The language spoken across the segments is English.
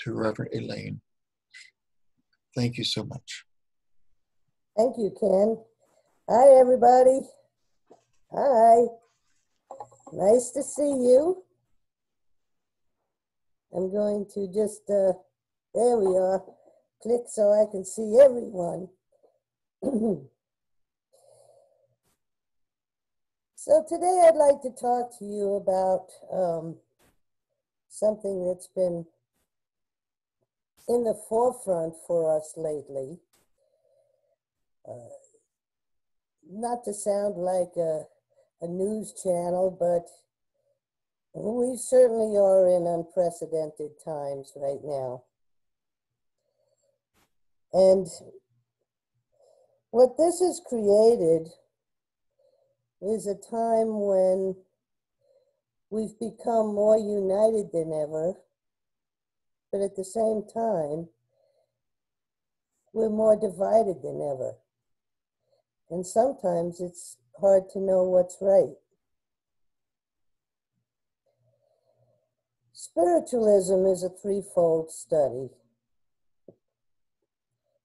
to Rev.Elaine. Thank you so much. Thank you, Ken. Hi, everybody. Hi. Nice to see you. I'm going to just, there we are, click so I can see everyone. So today I'd like to talk to you about something that's been in the forefront for us lately. Not to sound like a news channel, but we certainly are in unprecedented times right now. And what this has created is a time when we've become more united than ever, but at the same time, we're more divided than ever. And sometimes it's hard to know what's right. Spiritualism is a threefold study.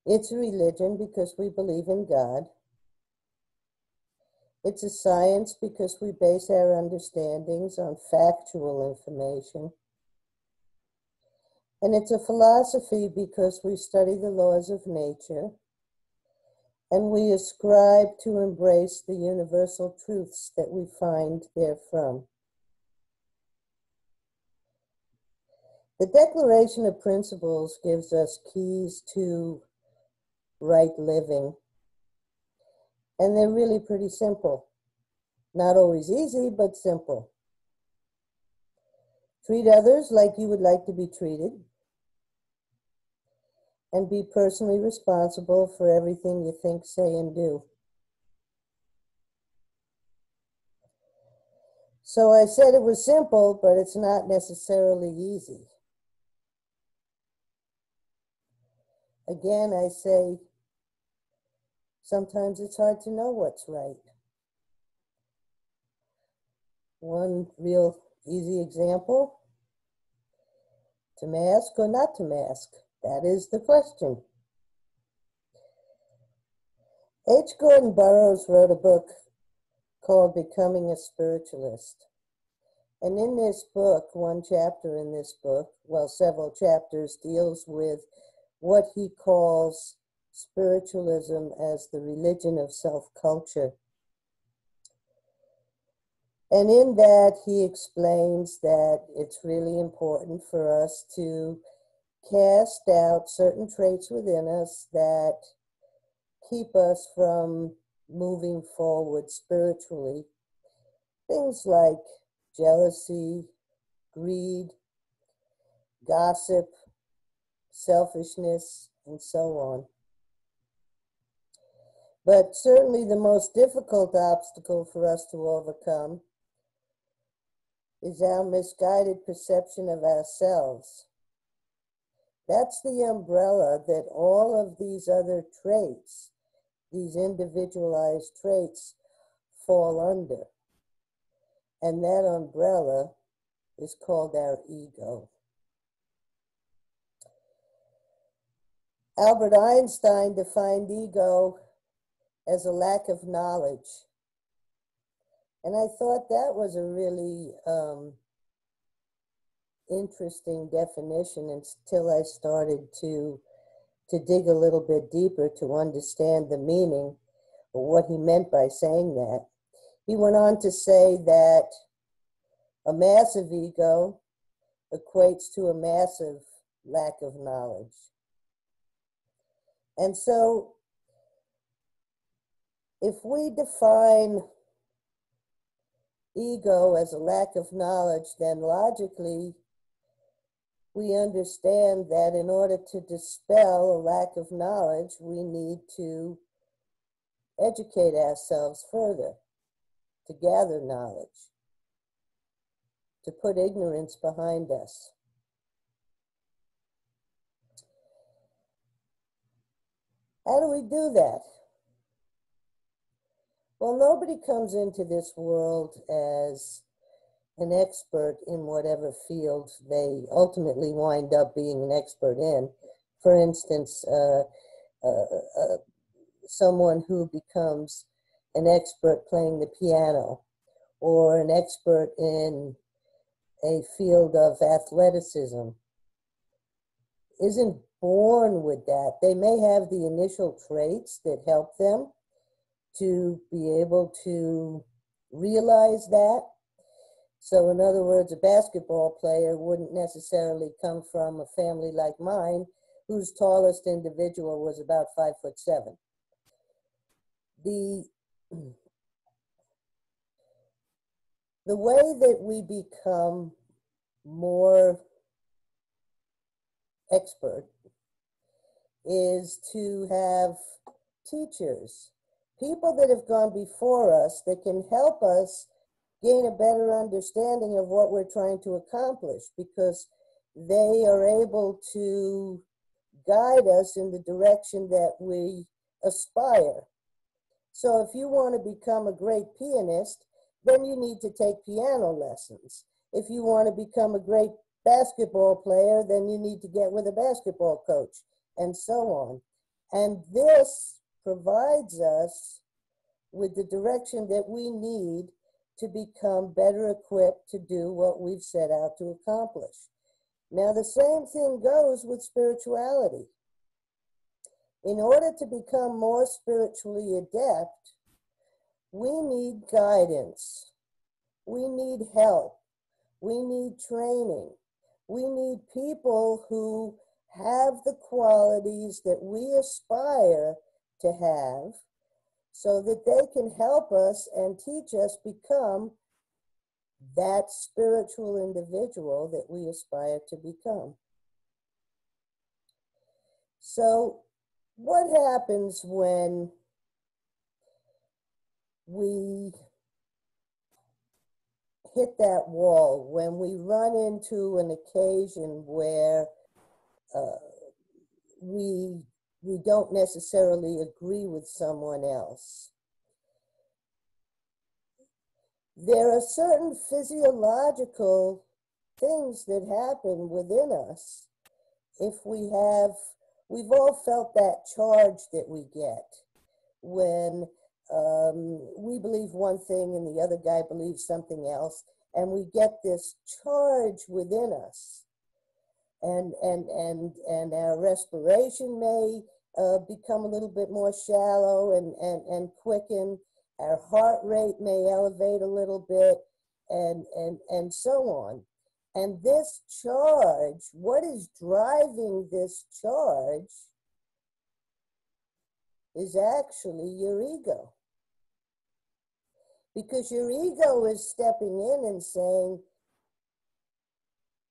It's a religion because we believe in God. It's a science because we base our understandings on factual information. And it's a philosophy because we study the laws of nature and we ascribe to embrace the universal truths that we find therefrom. The Declaration of Principles gives us keys to right living. And they're really pretty simple. Not always easy, but simple. Treat others like you would like to be treated. And be personally responsible for everything you think, say, and do. So I said it was simple, but it's not necessarily easy. Again, I say, sometimes it's hard to know what's right. One real easy example, to mask or not to mask, that is the question. H. Gordon Burroughs wrote a book called Becoming a Spiritualist. And in this book, one chapter in this book, well, several chapters, deals with what he calls spiritualism as the religion of self-culture. And in that, he explains that it's really important for us to cast out certain traits within us that keep us from moving forward spiritually. Things like jealousy, greed, gossip, selfishness, and so on. But certainly the most difficult obstacle for us to overcome is our misguided perception of ourselves. That's the umbrella that all of these other traits, these individualized traits, fall under. And that umbrella is called our ego. Albert Einstein defined ego as a lack of knowledge. And I thought that was a really interesting definition until I started to dig a little bit deeper to understand the meaning of what he meant by saying that. He went on to say that a massive ego equates to a massive lack of knowledge. And so if we define ego as a lack of knowledge, then logically we understand that in order to dispel a lack of knowledge, we need to educate ourselves further, to gather knowledge, to put ignorance behind us. How do we do that? Well, nobody comes into this world as an expert in whatever field they ultimately wind up being an expert in. For instance, someone who becomes an expert playing the piano, or an expert in a field of athleticism, isn't born with that. They may have the initial traits that help them to be able to realize that. So in other words, a basketball player wouldn't necessarily come from a family like mine, whose tallest individual was about 5'7". The way that we become more expert is to have teachers, people that have gone before us that can help us gain a better understanding of what we're trying to accomplish, because they are able to guide us in the direction that we aspire. So if you want to become a great pianist, then you need to take piano lessons. If you want to become a great basketball player, then you need to get with a basketball coach, and so on. And this provides us with the direction that we need to become better equipped to do what we've set out to accomplish. Now, the same thing goes with spirituality. In order to become more spiritually adept, we need guidance. We need help. We need training. We need people who have the qualities that we aspire to have, so that they can help us and teach us become that spiritual individual that we aspire to become. So what happens when we hit that wall, when we run into an occasion where we don't necessarily agree with someone else? There are certain physiological things that happen within us. We've all felt that charge that we get when we believe one thing and the other guy believes something else, and we get this charge within us. And our respiration may become a little bit more shallow and quicken. Our heart rate may elevate a little bit, and so on. And this charge, what is driving this charge is actually your ego. Because your ego is stepping in and saying,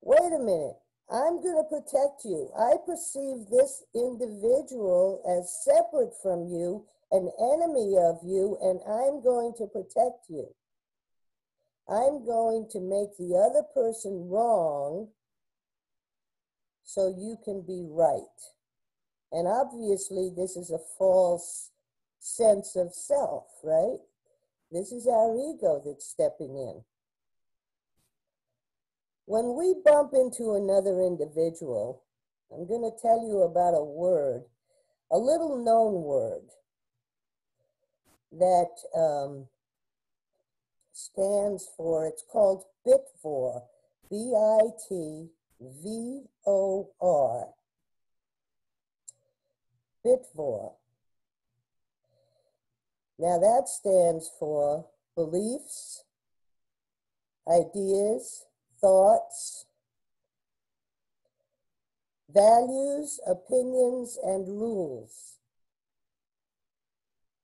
wait a minute, I'm going to protect you. I perceive this individual as separate from you, an enemy of you, and I'm going to protect you. I'm going to make the other person wrong so you can be right. And obviously, this is a false sense of self, right? This is our ego that's stepping in. When we bump into another individual, I'm going to tell you about a word, a little known word that stands for, it's called BITVOR, B-I-T-V-O-R. BITVOR. Now that stands for beliefs, ideas, thoughts, values, opinions, and rules.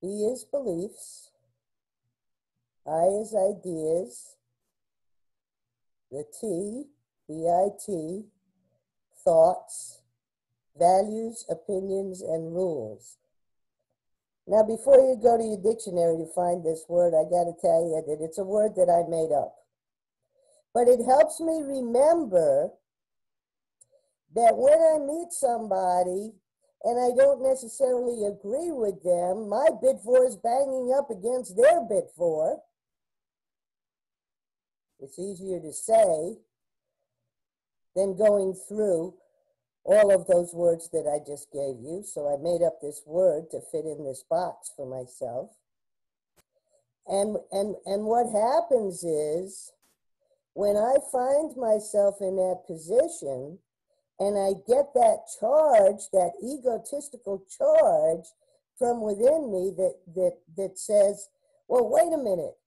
B is beliefs, I is ideas, the T, B-I-T, thoughts, values, opinions, and rules. Now, before you go to your dictionary to find this word, I got to tell you that it's a word that I made up. But it helps me remember that when I meet somebody and I don't necessarily agree with them, my BITVOR is banging up against their BITVOR. It's easier to say than going through all of those words that I just gave you. So I made up this word to fit in this box for myself. And what happens is, when I find myself in that position and I get that charge, that egotistical charge from within me that says, well, wait a minute.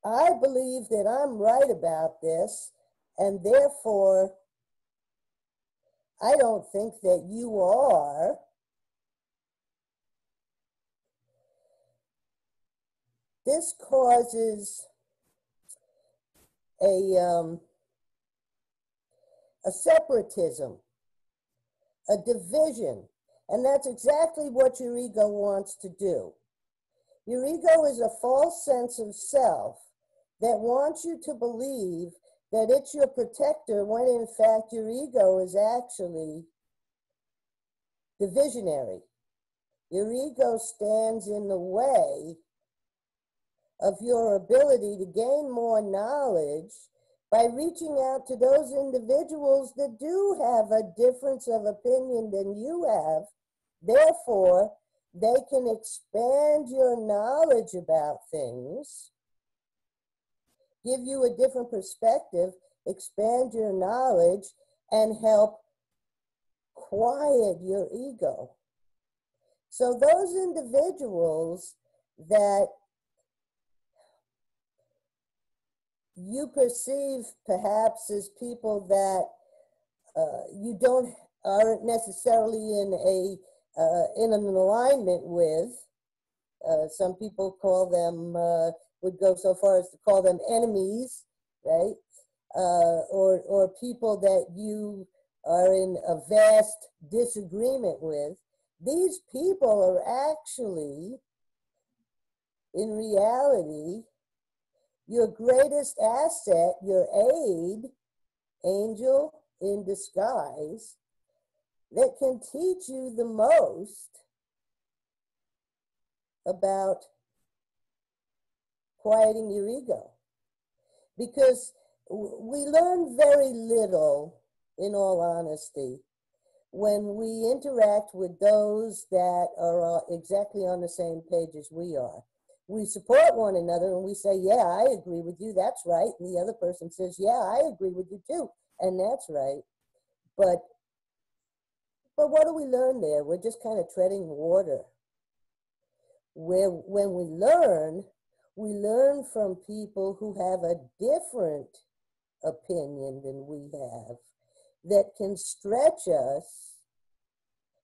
I believe that I'm right about this, and therefore I don't think that you are. This causes a separatism, a division, and that's exactly what your ego wants to do. Your ego is a false sense of self that wants you to believe that it's your protector, when in fact your ego is actually divisionary. Your ego stands in the way of your ability to gain more knowledge by reaching out to those individuals that do have a difference of opinion than you have. Therefore, they can expand your knowledge about things, give you a different perspective, expand your knowledge, and help quiet your ego. So those individuals that you perceive perhaps as people that you aren't necessarily in an alignment with. Some people call them, would go so far as to call them enemies, right? Or people that you are in a vast disagreement with. These people are actually, in reality, your greatest asset, your aid, angel in disguise, that can teach you the most about quieting your ego. Because we learn very little, in all honesty, when we interact with those that are exactly on the same page as we are. We support one another and we say, yeah, I agree with you, that's right. And the other person says, yeah, I agree with you too, and that's right. But what do we learn there? We're just kind of treading water. When we learn from people who have a different opinion than we have, that can stretch us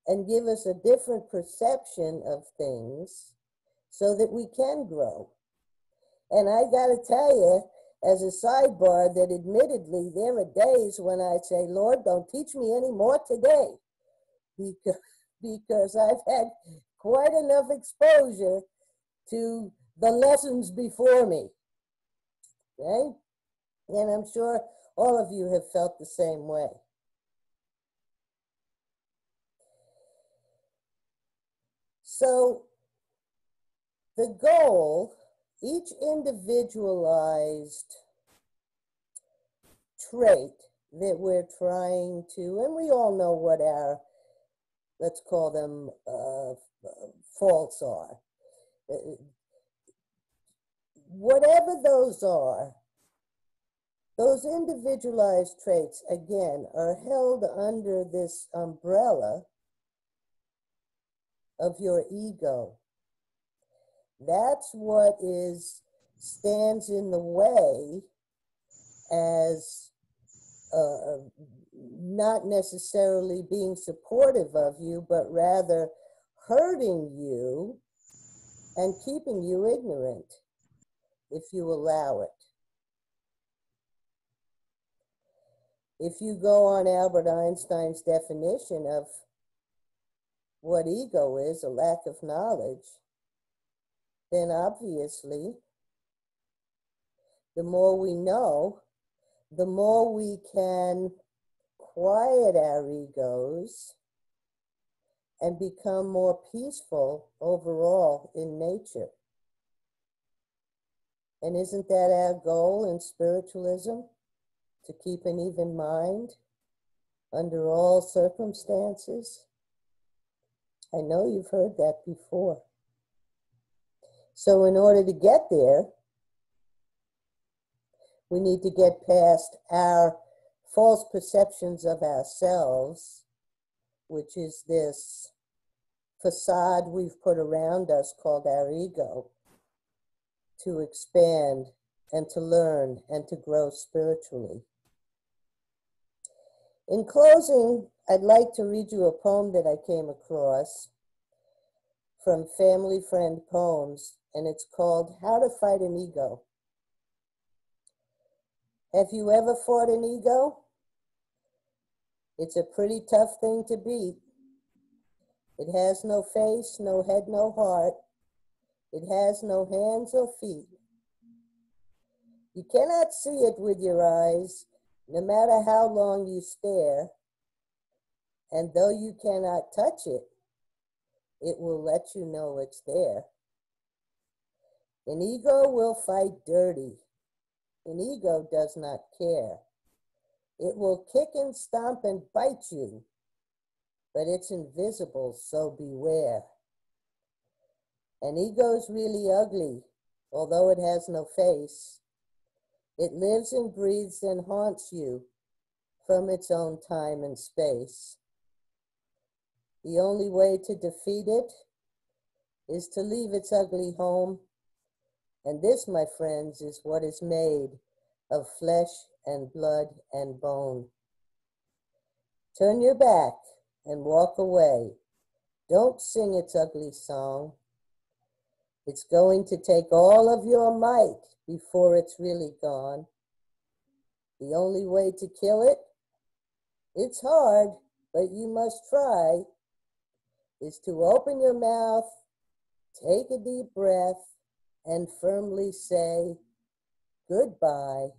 and give us a different perception of things so that we can grow. And I got to tell you, as a sidebar, that admittedly there are days when I say, Lord, don't teach me any more today, because I've had quite enough exposure to the lessons before me, right? And I'm sure all of you have felt the same way. So the goal, each individualized trait that we're trying to, and we all know what our, let's call them faults are. Whatever those are, those individualized traits, again, are held under this umbrella of your ego. That's what stands in the way as not necessarily being supportive of you, but rather hurting you and keeping you ignorant, if you allow it. If you go on Albert Einstein's definition of what ego is, a lack of knowledge, then obviously, the more we know, the more we can quiet our egos and become more peaceful overall in nature. And isn't that our goal in spiritualism? To keep an even mind under all circumstances? I know you've heard that before. So in order to get there, we need to get past our false perceptions of ourselves, which is this facade we've put around us called our ego, to expand and to learn and to grow spiritually. In closing, I'd like to read you a poem that I came across from Family Friend Poems, and it's called How to Fight an Ego. Have you ever fought an ego? It's a pretty tough thing to beat. It has no face, no head, no heart. It has no hands or feet. You cannot see it with your eyes, no matter how long you stare. And though you cannot touch it, it will let you know it's there. An ego will fight dirty. An ego does not care. It will kick and stomp and bite you, but it's invisible, so beware. An ego's really ugly, although it has no face. It lives and breathes and haunts you from its own time and space. The only way to defeat it is to leave its ugly home. And this, my friends, is what is made of flesh and blood and bone. Turn your back and walk away. Don't sing its ugly song. It's going to take all of your might before it's really gone. The only way to kill it, it's hard, but you must try, is to open your mouth, take a deep breath, and firmly say, goodbye.